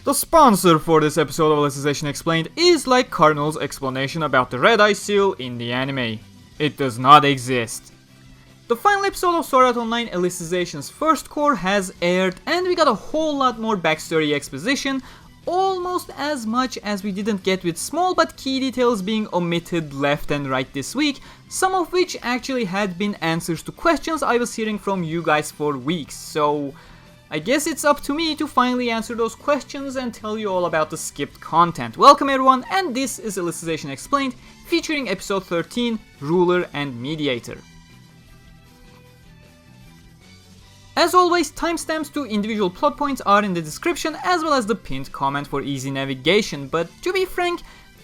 The sponsor for this episode of Alicization Explained is like Cardinal's explanation about the red eye seal in the anime. It does not exist. The final episode of Sword Art Online Alicization's first core has aired, and we got a whole lot more backstory exposition, almost as much as we didn't get with small but key details being omitted left and right this week, some of which actually had been answers to questions I was hearing from you guys for weeks, so I guess it's up to me to finally answer those questions and tell you all about the skipped content. Welcome everyone, and this is Alicization Explained, featuring episode 13, Ruler and Mediator. As always, timestamps to individual plot points are in the description as well as the pinned comment for easy navigation, but to be frank,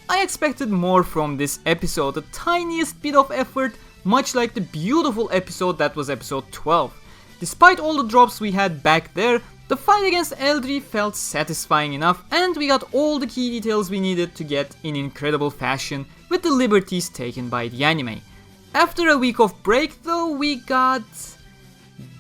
I expected more from this episode, the tiniest bit of effort, much like the beautiful episode that was episode 12. Despite all the drops we had back there, the fight against Eldri felt satisfying enough, and we got all the key details we needed to get in incredible fashion with the liberties taken by the anime. After a week of break though, we got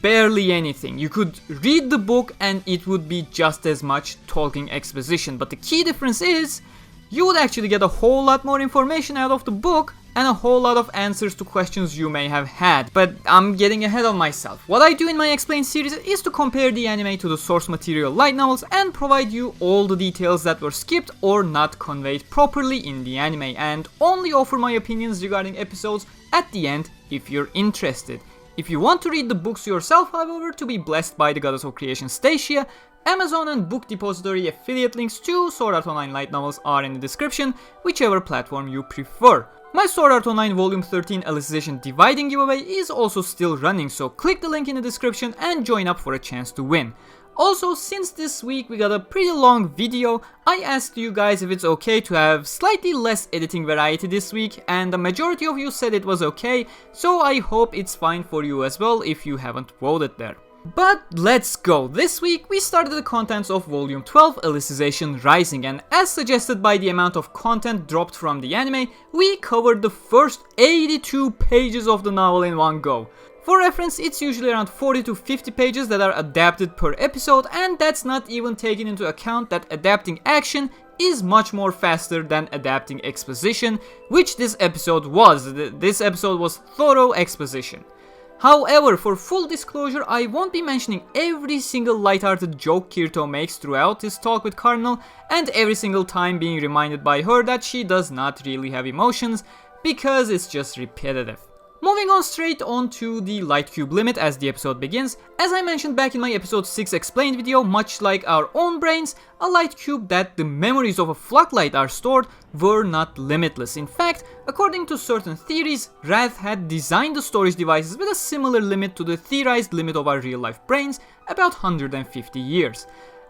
barely anything. You could read the book and it would be just as much talking exposition, but the key difference is you would actually get a whole lot more information out of the book and a whole lot of answers to questions you may have had. But I'm getting ahead of myself. What I do in my Explain series is to compare the anime to the source material light novels and provide you all the details that were skipped or not conveyed properly in the anime, and only offer my opinions regarding episodes at the end if you're interested. If you want to read the books yourself, however, to be blessed by the goddess of creation Stacia, Amazon and Book Depository affiliate links to Sword Art Online Light Novels are in the description, whichever platform you prefer. My Sword Art Online Volume 13 Alicization Dividing giveaway is also still running, so click the link in the description and join up for a chance to win. Also, since this week we got a pretty long video, I asked you guys if it's okay to have slightly less editing variety this week, and the majority of you said it was okay, so I hope it's fine for you as well if you haven't voted there. But let's go. This week we started the contents of Volume 12 Alicization Rising, and as suggested by the amount of content dropped from the anime, we covered the first 82 pages of the novel in one go. For reference, it's usually around 40 to 50 pages that are adapted per episode, and that's not even taking into account that adapting action is much more faster than adapting exposition, which this episode was. This episode was thorough exposition. However, for full disclosure, I won't be mentioning every single lighthearted joke Kirito makes throughout his talk with Cardinal, and every single time being reminded by her that she does not really have emotions, because it's just repetitive. Moving on straight on to the light cube limit as the episode begins. As I mentioned back in my episode 6 explained video, much like our own brains, a light cube that the memories of a floodlight are stored were not limitless. In fact, according to certain theories, Wrath had designed the storage devices with a similar limit to the theorized limit of our real life brains, about 150 years.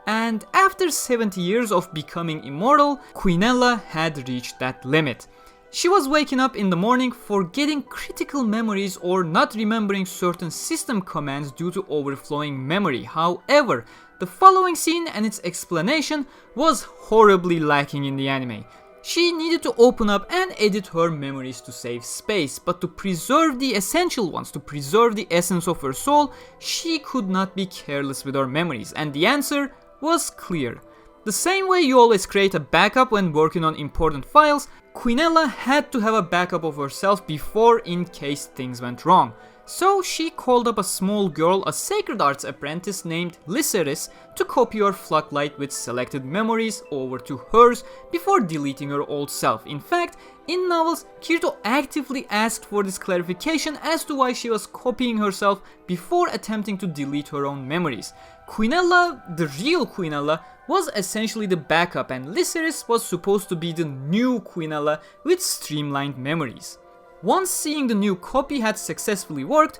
And after 70 years of becoming immortal, Quinella had reached that limit. She was waking up in the morning forgetting critical memories or not remembering certain system commands due to overflowing memory. However, the following scene and its explanation was horribly lacking in the anime. She needed to open up and edit her memories to save space, but to preserve the essential ones, to preserve the essence of her soul, she could not be careless with her memories, and the answer was clear. The same way you always create a backup when working on important files, Quinella had to have a backup of herself before in case things went wrong. So she called up a small girl, a sacred arts apprentice named Lyceris, to copy her floodlight with selected memories over to hers before deleting her old self. In fact, in novels, Kirito actively asked for this clarification as to why she was copying herself before attempting to delete her own memories. Quinella, the real Quinella, was essentially the backup, and Lyceris was supposed to be the new Quinella with streamlined memories. Once seeing the new copy had successfully worked,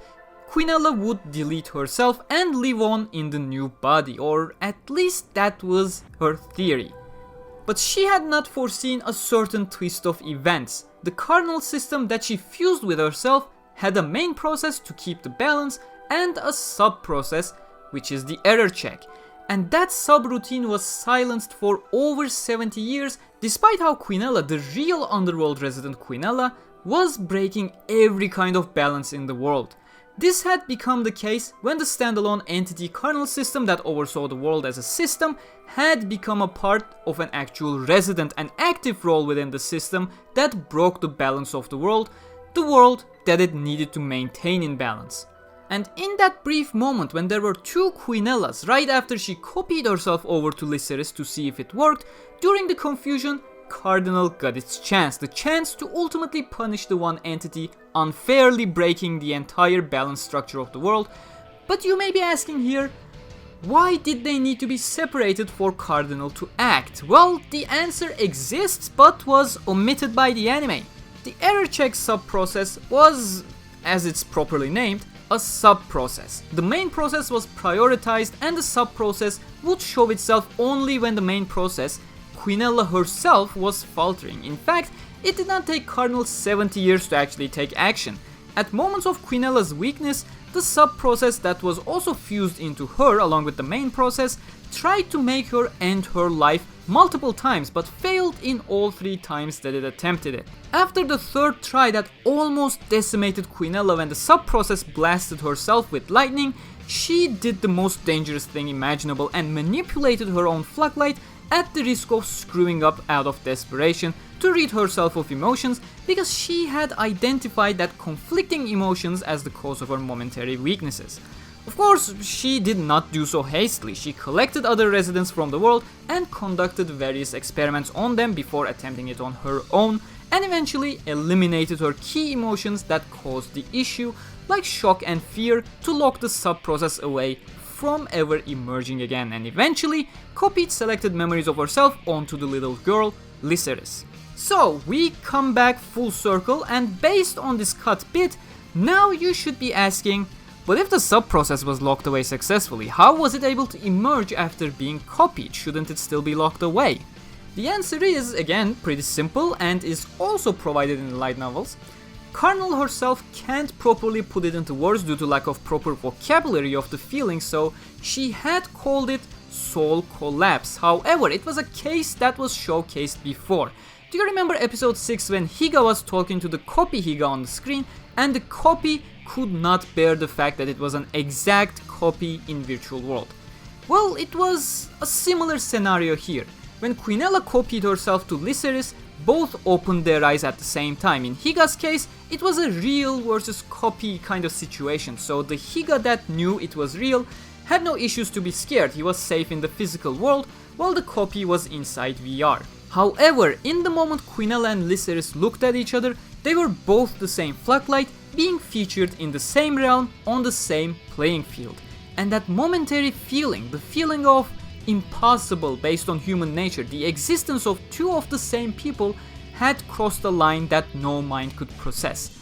Quinella would delete herself and live on in the new body, or at least that was her theory. But she had not foreseen a certain twist of events. The Cardinal system that she fused with herself had a main process to keep the balance and a sub-process, which is the error check. And that subroutine was silenced for over 70 years, despite how Quinella, the real underworld resident Quinella, was breaking every kind of balance in the world. This had become the case when the standalone entity kernel system that oversaw the world as a system had become a part of an actual resident and active role within the system that broke the balance of the world that it needed to maintain in balance. And in that brief moment when there were two Quinellas right after she copied herself over to Lyceris to see if it worked, during the confusion, Cardinal got its chance, the chance to ultimately punish the one entity, unfairly breaking the entire balance structure of the world. But you may be asking here, why did they need to be separated for Cardinal to act? Well, the answer exists but was omitted by the anime. The error check sub-process was, as it's properly named, a sub-process. The main process was prioritized and the sub-process would show itself only when the main process, Quinella herself, was faltering. In fact, it did not take Cardinal 70 years to actually take action. At moments of Quinella's weakness, the sub-process that was also fused into her along with the main process tried to make her end her life multiple times but failed in all 3 times that it attempted it. After the 3rd try that almost decimated Quinella when the sub-process blasted herself with lightning, she did the most dangerous thing imaginable and manipulated her own floodlight at the risk of screwing up out of desperation to rid herself of emotions because she had identified that conflicting emotions as the cause of her momentary weaknesses. Of course, she did not do so hastily. She collected other residents from the world and conducted various experiments on them before attempting it on her own, and eventually eliminated her key emotions that caused the issue, like shock and fear, to lock the sub-process away from ever emerging again, and eventually copied selected memories of herself onto the little girl, Lyceris. So we come back full circle, and based on this cut bit, now you should be asking, but if the sub-process was locked away successfully, how was it able to emerge after being copied? Shouldn't it still be locked away? The answer is, again, pretty simple and is also provided in the light novels. Cardinal herself can't properly put it into words due to lack of proper vocabulary of the feeling, so she had called it soul collapse. However, it was a case that was showcased before. Do you remember episode 6 when Higa was talking to the copy Higa on the screen and the copy could not bear the fact that it was an exact copy in virtual world? Well, it was a similar scenario here. When Quinella copied herself to Lyceris, both opened their eyes at the same time. In Higa's case, it was a real versus copy kind of situation, so the Higa that knew it was real had no issues to be scared. He was safe in the physical world, while the copy was inside VR. However, in the moment Quinella and Lyceris looked at each other, they were both the same floodlight, being featured in the same realm on the same playing field. And that momentary feeling, the feeling of impossible based on human nature, the existence of two of the same people, had crossed a line that no mind could process.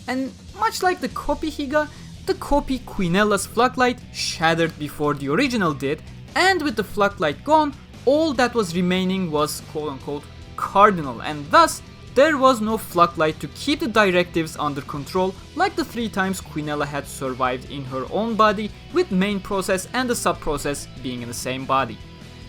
And much like the copy Higa, the copy Quinella's floodlight shattered before the original did, and with the floodlight gone, all that was remaining was quote-unquote Cardinal, and thus there was no floodlight to keep the directives under control like the 3 times Quinella had survived in her own body, with main process and the sub-process being in the same body.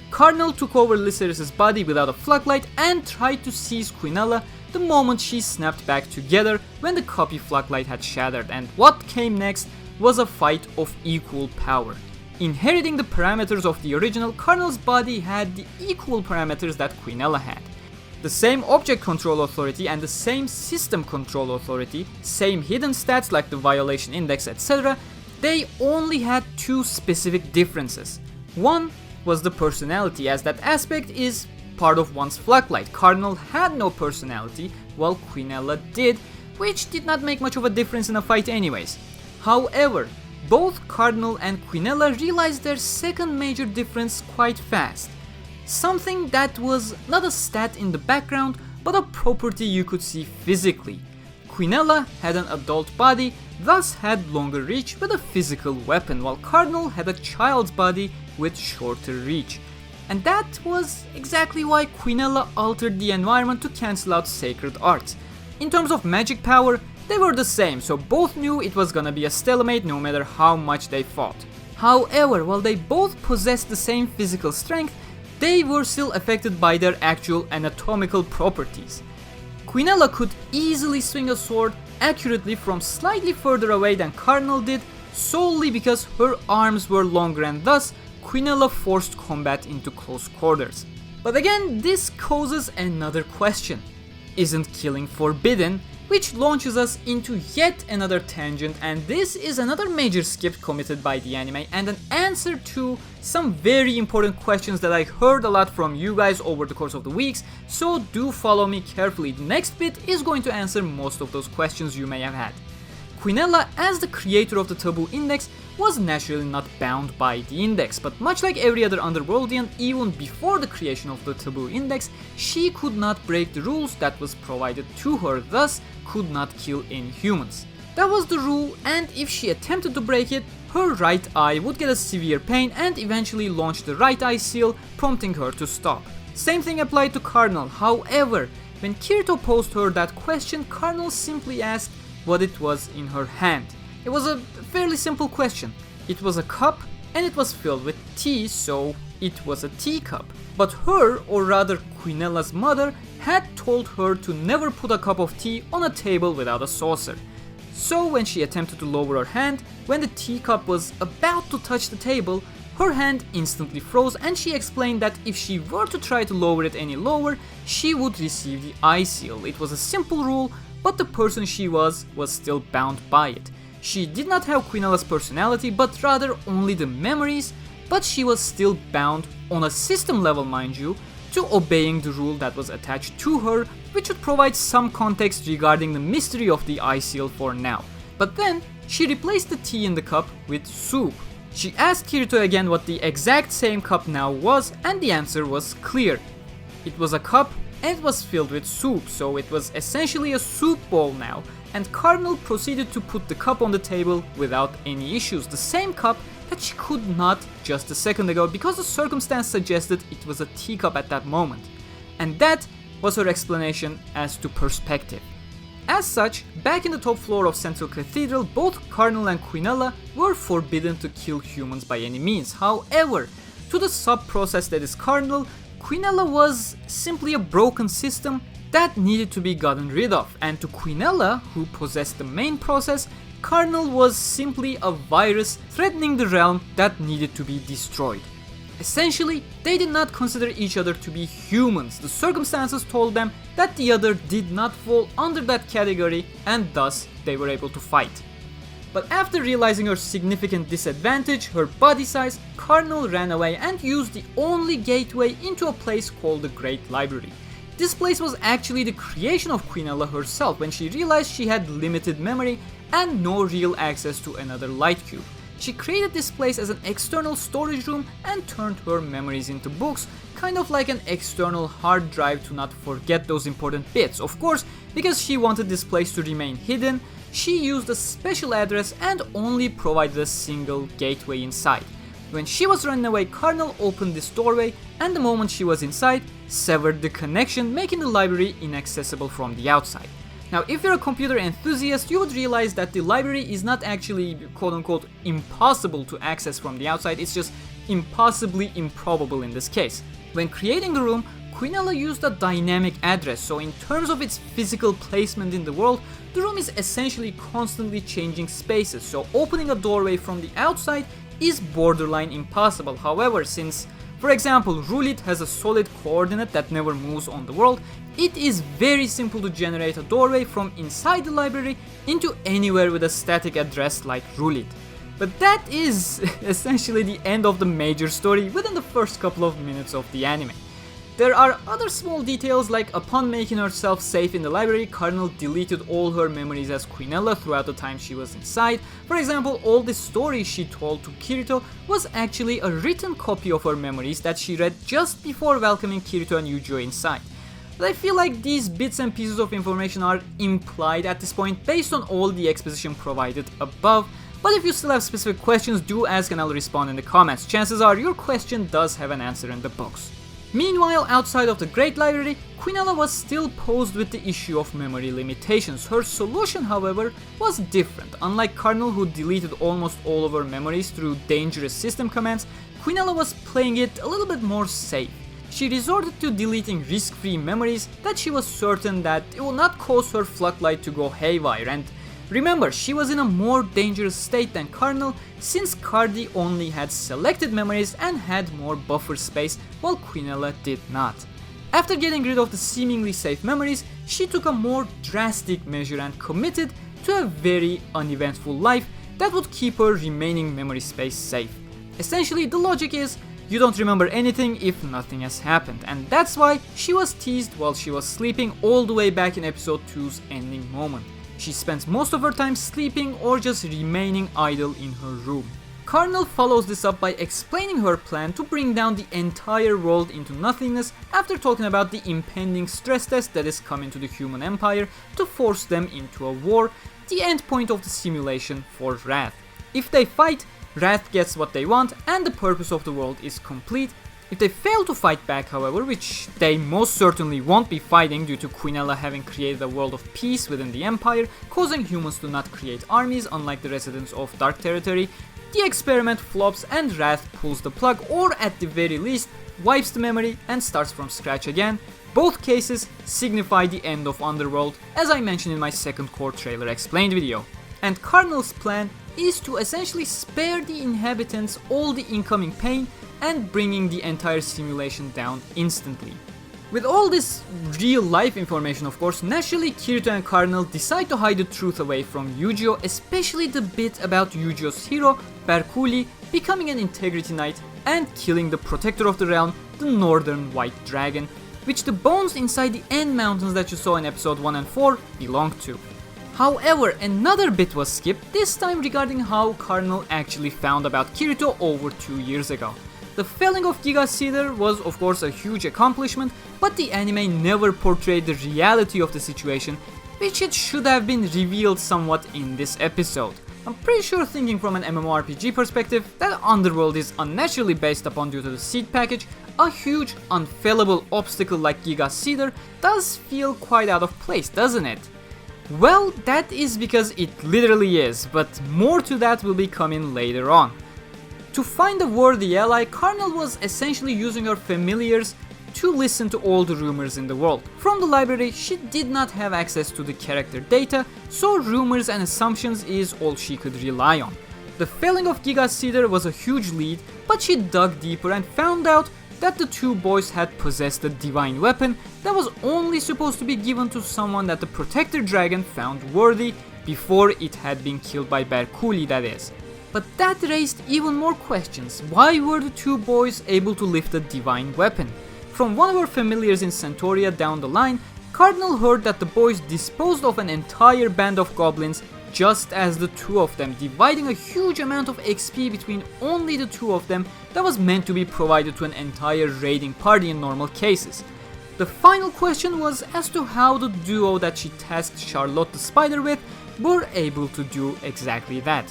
Cardinal took over Lyceris' body without a floodlight and tried to seize Quinella the moment she snapped back together when the copy floodlight had shattered, and what came next was a fight of equal power. Inheriting the parameters of the original, Cardinal's body had the equal parameters that Quinella had. The same object control authority and the same system control authority, same hidden stats like the violation index, etc. They only had 2 specific differences. One was the personality, as that aspect is part of one's floodlight. Cardinal had no personality, while Quinella did, which did not make much of a difference in a fight anyways. However, both Cardinal and Quinella realized their second major difference quite fast. Something that was not a stat in the background, but a property you could see physically. Quinella had an adult body, thus had longer reach with a physical weapon, while Cardinal had a child's body with shorter reach. And that was exactly why Quinella altered the environment to cancel out sacred arts. In terms of magic power, they were the same, so both knew it was gonna be a stalemate no matter how much they fought. However, while they both possessed the same physical strength, they were still affected by their actual anatomical properties. Quinella could easily swing a sword accurately from slightly further away than Cardinal did, solely because her arms were longer and thus Quinella forced combat into close quarters. But again, this causes another question. Isn't killing forbidden? Which launches us into yet another tangent, and this is another major skip committed by the anime and an answer to some very important questions that I heard a lot from you guys over the course of the weeks, so do follow me carefully. The next bit is going to answer most of those questions you may have had. Quinella, as the creator of the Taboo Index, was naturally not bound by the index, but much like every other underworldian, even before the creation of the Taboo Index, she could not break the rules that was provided to her, thus could not kill any humans. That was the rule, and if she attempted to break it, her right eye would get a severe pain and eventually launch the right eye seal, prompting her to stop. Same thing applied to Cardinal. However, when Kirito posed her that question, Cardinal simply asked what it was in her hand. It was a fairly simple question. It was a cup and it was filled with tea, so it was a teacup. But her, or rather Quinella's mother, had told her to never put a cup of tea on a table without a saucer. So when she attempted to lower her hand, when the teacup was about to touch the table, her hand instantly froze, and she explained that if she were to try to lower it any lower, she would receive the eye seal. It was a simple rule, but the person she was still bound by it. She did not have Quinella's personality, but rather only the memories, but she was still bound, on a system level mind you, to obeying the rule that was attached to her, which would provide some context regarding the mystery of the eye seal for now. But then, she replaced the tea in the cup with soup. She asked Kirito again what the exact same cup now was, and the answer was clear. It was a cup and it was filled with soup, so it was essentially a soup bowl now, and Cardinal proceeded to put the cup on the table without any issues, the same cup that she could not just a second ago because the circumstance suggested it was a teacup at that moment. And that was her explanation as to perspective. As such, back in the top floor of Central Cathedral, both Cardinal and Quinella were forbidden to kill humans by any means. However, to the sub-process that is Cardinal, Quinella was simply a broken system that needed to be gotten rid of, and to Quinella, who possessed the main process, Cardinal was simply a virus threatening the realm that needed to be destroyed. Essentially, they did not consider each other to be humans. The circumstances told them that the other did not fall under that category, and thus they were able to fight. But after realizing her significant disadvantage, her body size, Cardinal ran away and used the only gateway into a place called the Great Library. This place was actually the creation of Quinella herself when she realized she had limited memory and no real access to another light cube. She created this place as an external storage room and turned her memories into books, kind of like an external hard drive to not forget those important bits. Of course, because she wanted this place to remain hidden, she used a special address and only provided a single gateway inside. When she was running away, Cardinal opened this doorway, and the moment she was inside, severed the connection, making the library inaccessible from the outside. Now, if you're a computer enthusiast, you would realize that the library is not actually quote-unquote impossible to access from the outside, it's just impossibly improbable in this case. When creating the room, Quinella used a dynamic address, so in terms of its physical placement in the world, the room is essentially constantly changing spaces, so opening a doorway from the outside is borderline impossible. However, since, for example, Rulit has a solid coordinate that never moves on the world, it is very simple to generate a doorway from inside the library into anywhere with a static address like Rulit. But that is essentially the end of the major story within the first couple of minutes of the anime. There are other small details, like upon making herself safe in the library, Cardinal deleted all her memories as Quinella throughout the time she was inside. For example, all the stories she told to Kirito was actually a written copy of her memories that she read just before welcoming Kirito and Yujo inside. But I feel like these bits and pieces of information are implied at this point based on all the exposition provided above. But if you still have specific questions, do ask and I'll respond in the comments. Chances are your question does have an answer in the books. Meanwhile, outside of the Great Library, Quinella was still posed with the issue of memory limitations. Her solution, however, was different. Unlike Cardinal, who deleted almost all of her memories through dangerous system commands, Quinella was playing it a little bit more safe. she resorted to deleting risk-free memories that she was certain that it would not cause her floodlight to go haywire. And remember, she was in a more dangerous state than Cardinal, since Cardi only had selected memories and had more buffer space, while Quinella did not. After getting rid of the seemingly safe memories, she took a more drastic measure and committed to a very uneventful life that would keep her remaining memory space safe. Essentially, the logic is, you don't remember anything if nothing has happened, and that's why she was teased while she was sleeping all the way back in episode 2's ending moment. She spends most of her time sleeping or just remaining idle in her room. Cardinal follows this up by explaining her plan to bring down the entire world into nothingness after talking about the impending stress test that is coming to the human empire to force them into a war, the end point of the simulation for Wrath. If they fight, Wrath gets what they want and the purpose of the world is complete. If they fail to fight back, however, which they most certainly won't be fighting due to Quinella having created a world of peace within the Empire, causing humans to not create armies unlike the residents of Dark Territory, the experiment flops and Wrath pulls the plug, or at the very least wipes the memory and starts from scratch again. Both cases signify the end of Underworld, as I mentioned in my second core trailer explained video. And Cardinal's plan is to essentially spare the inhabitants all the incoming pain and bringing the entire simulation down instantly. With all this real life information, of course, naturally Kirito and Cardinal decide to hide the truth away from Yu-Gi-Oh, especially the bit about Yu-Gi-Oh's hero, Berkuli, becoming an Integrity Knight and killing the protector of the realm, the Northern White Dragon, which the bones inside the End Mountains that you saw in episode 1 and 4 belong to. However, another bit was skipped, this time regarding how Cardinal actually found about Kirito over 2 years ago. The felling of Giga Cedar was of course a huge accomplishment, but the anime never portrayed the reality of the situation, which it should have been revealed somewhat in this episode. I'm pretty sure, thinking from an MMORPG perspective, that Underworld is unnaturally based upon due to the seed package, a huge unfellable obstacle like Giga Cedar does feel quite out of place, doesn't it? Well, that is because it literally is, but more to that will be coming later on. To find a worthy ally, Cardinal was essentially using her familiars to listen to all the rumors in the world. From the library, she did not have access to the character data, so rumors and assumptions is all she could rely on. The felling of Giga Cedar was a huge lead, but she dug deeper and found out that the two boys had possessed a divine weapon that was only supposed to be given to someone that the Protector Dragon found worthy before it had been killed by Berkuli, that is. But that raised even more questions. Why were the two boys able to lift a divine weapon? From one of our familiars in Centauria down the line, Cardinal heard that the boys disposed of an entire band of goblins just as the two of them, dividing a huge amount of XP between only the two of them that was meant to be provided to an entire raiding party in normal cases. The final question was as to how the duo that she tasked Charlotte the Spider with were able to do exactly that.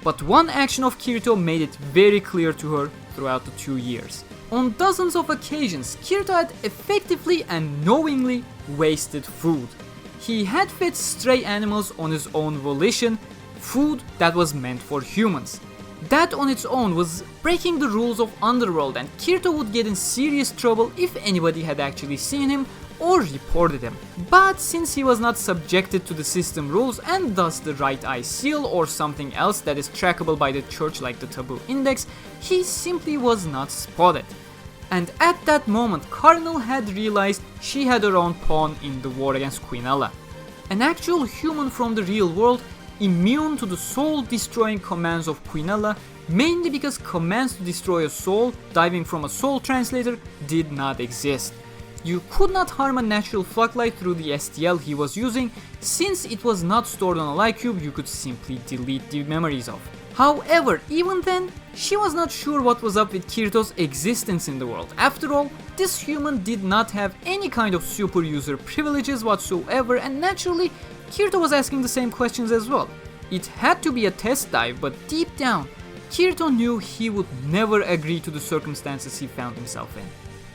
But one action of Kirito made it very clear to her throughout the 2 years. On dozens of occasions, Kirito had effectively and knowingly wasted food. He had fed stray animals on his own volition, food that was meant for humans. That on its own was breaking the rules of Underworld, and Kirito would get in serious trouble if anybody had actually seen him or reported him. But since he was not subjected to the system rules and thus the right eye seal or something else that is trackable by the church like the taboo index, he simply was not spotted. And at that moment, Cardinal had realized she had her own pawn in the war against Quinella. An actual human from the real world, immune to the soul-destroying commands of Quinella, mainly because commands to destroy a soul, diving from a soul translator, did not exist. You could not harm a natural floodlight through the STL he was using, since it was not stored on a light cube you could simply delete the memories of. However, even then, she was not sure what was up with Kirito's existence in the world. After all, this human did not have any kind of super user privileges whatsoever, and naturally, Kirito was asking the same questions as well. It had to be a test dive, but deep down, Kirito knew he would never agree to the circumstances he found himself in.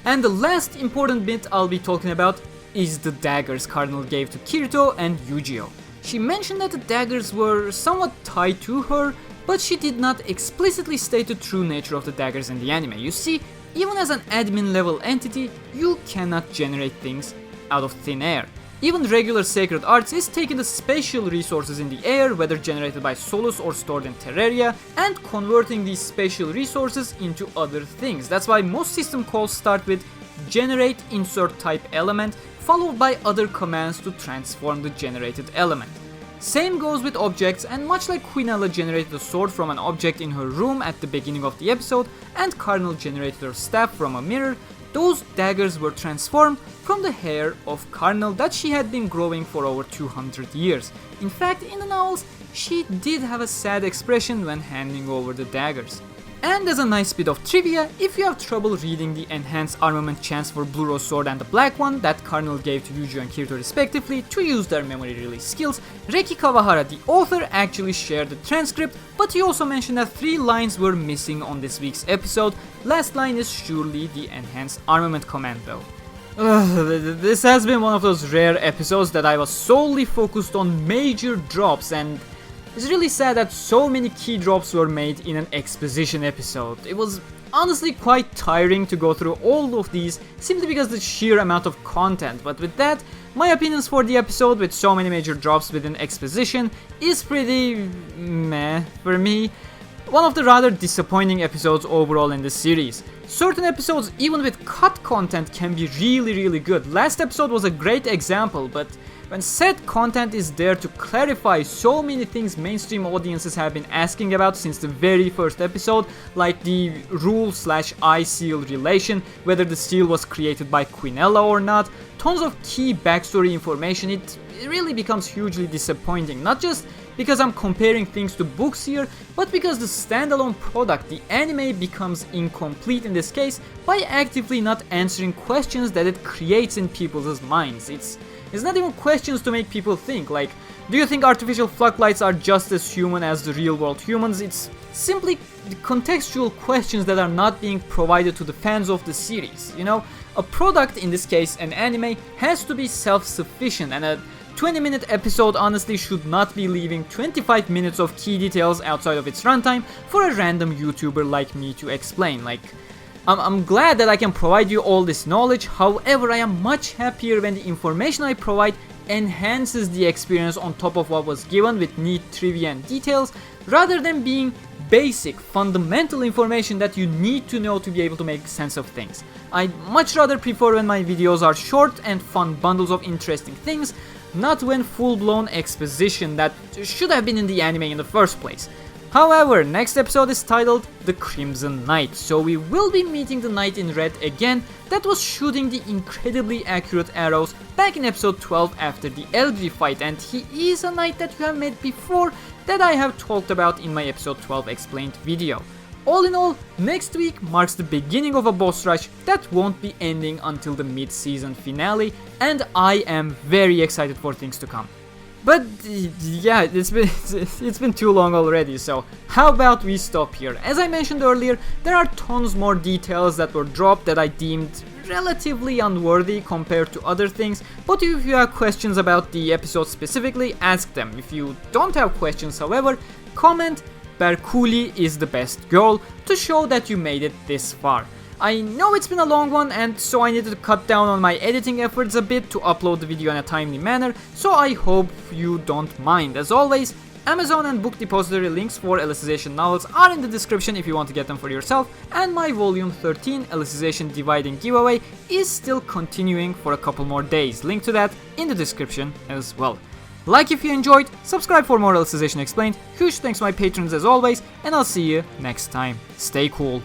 And the last important bit I'll be talking about is the daggers Cardinal gave to Kirito and Yu-Gi-Oh. She mentioned that the daggers were somewhat tied to her, but she did not explicitly state the true nature of the daggers in the anime. You see, even as an admin level entity, you cannot generate things out of thin air. Even regular sacred arts is taking the spatial resources in the air, whether generated by Solus or stored in Terraria, and converting these spatial resources into other things. That's why most system calls start with generate insert type element, followed by other commands to transform the generated element. Same goes with objects, and much like Quinella generated a sword from an object in her room at the beginning of the episode, and Cardinal generated her staff from a mirror, those daggers were transformed from the hair of Cardinal that she had been growing for over 200 years. In fact, in the novels, she did have a sad expression when handing over the daggers. And as a nice bit of trivia, if you have trouble reading the enhanced armament chants for Blue Rose Sword and the Black One that Cardinal gave to Yuji and Kirito respectively to use their memory release skills, Reki Kawahara, the author, actually shared the transcript, but he also mentioned that 3 lines were missing on this week's episode. Last line is surely the enhanced armament command though. This has been one of those rare episodes that I was solely focused on major drops, and it's really sad that so many key drops were made in an exposition episode. It was honestly quite tiring to go through all of these simply because of the sheer amount of content, but with that, my opinions for the episode with so many major drops within exposition is pretty meh for me. One of the rather disappointing episodes overall in the series. Certain episodes, even with cut content, can be really good. Last episode was a great example, but when said content is there to clarify so many things mainstream audiences have been asking about since the very first episode, like the rule/eye seal relation, whether the seal was created by Quinella or not, tons of key backstory information, it really becomes hugely disappointing. Not just because I'm comparing things to books here, but because the standalone product, the anime, becomes incomplete in this case by actively not answering questions that it creates in people's minds. It's not even questions to make people think, like, do you think artificial floodlights are just as human as the real world humans? It's simply contextual questions that are not being provided to the fans of the series. You know, a product, in this case an anime, has to be self-sufficient, and a 20-minute episode honestly should not be leaving 25 minutes of key details outside of its runtime for a random YouTuber like me to explain. Like, I'm glad that I can provide you all this knowledge, however I am much happier when the information I provide enhances the experience on top of what was given with neat trivia and details, rather than being basic, fundamental information that you need to know to be able to make sense of things. I much rather prefer when my videos are short and fun bundles of interesting things, not when full-blown exposition that should have been in the anime in the first place. However, next episode is titled The Crimson Knight, so we will be meeting the knight in red again that was shooting the incredibly accurate arrows back in episode 12 after the Elgri fight, and he is a knight that you have met before that I have talked about in my episode 12 explained video. All in all, next week marks the beginning of a boss rush that won't be ending until the mid-season finale, and I am very excited for things to come. But yeah, it's been too long already, so how about we stop here? As I mentioned earlier, there are tons more details that were dropped that I deemed relatively unworthy compared to other things, but if you have questions about the episode specifically, ask them. If you don't have questions, however, comment Berkuli is the best girl to show that you made it this far. I know it's been a long one, and so I needed to cut down on my editing efforts a bit to upload the video in a timely manner, so I hope you don't mind. As always, Amazon and Book Depository links for Alicization novels are in the description if you want to get them for yourself, and my Volume 13 Alicization Dividing giveaway is still continuing for a couple more days. Link to that in the description as well. Like if you enjoyed, subscribe for more Alicization Explained, huge thanks to my patrons as always, and I'll see you next time. Stay cool.